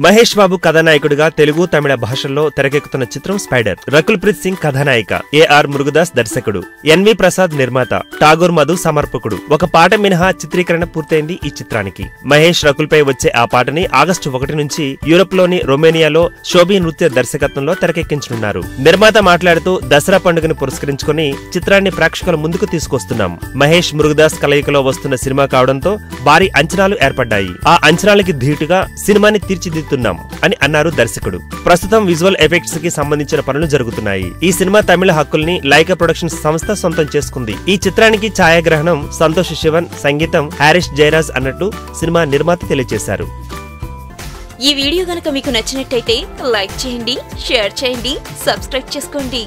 మహేష్ బాబు కథానాయకుడిగా తెలుగు తమిళ భాషల్లో తెరకెక్కుతున్న చిత్రం స్పైడర్. రకుల్ ప్రీత్ సింగ్ కథానాయిక, ఏఆర్ మురుగదాస్ దర్శకుడు, ఎన్వి ప్రసాద్ నిర్మాత, ఠాగూర్ మధు సమర్పకుడు. ఒక పాట మినహా చిత్రీకరణ పూర్తయింది ఈ చిత్రానికి. మహేష్ రకుల్ పై వచ్చే ఆ పాటని ఆగస్టు 1 నుంచి యూరోప్ లోని రొమేనియాలో శోభి నృత్య దర్శకత్వంలో తెరకెక్కించనున్నారు. నిర్మాత మాట్లాడుతూ, దసరా పండుగను పురస్కరించుకుని చిత్రాన్ని ప్రేక్షకుల ముందుకు తీసుకొస్తున్నాం. మహేష్ మురుగదాస్ కలయికలో వస్తున్న సినిమా కావడంతో భారీ అంచనాలు ఏర్పడ్డాయి. ఆ అంచనాలకి ధీటుగా సినిమాని తీర్చిదిద్దుతున్నాం అని అన్నారు దర్శకుడు. ప్రస్తుతం విజువల్ ఎఫెక్ట్స్ కి సంబంధించిన పనులు జరుగుతున్నాయి. ఈ సినిమా తమిళ హక్కుల్ని లైకా ప్రొడక్షన్స్ సంస్థ సొంతం చేసుకుంది. ఈ చిత్రానికి ఛాయాగ్రహణం సంతోష్ శివన్, సంగీతం హారిస్ జయరాజ్ అన్నట్టు సినిమా నిర్మాత తెలియజేశారు. ఈ వీడియో గనుక మీకు నచ్చినట్టయితే లైక్ చేయండి, షేర్ చేయండి, సబ్స్క్రైబ్ చేసుకోండి.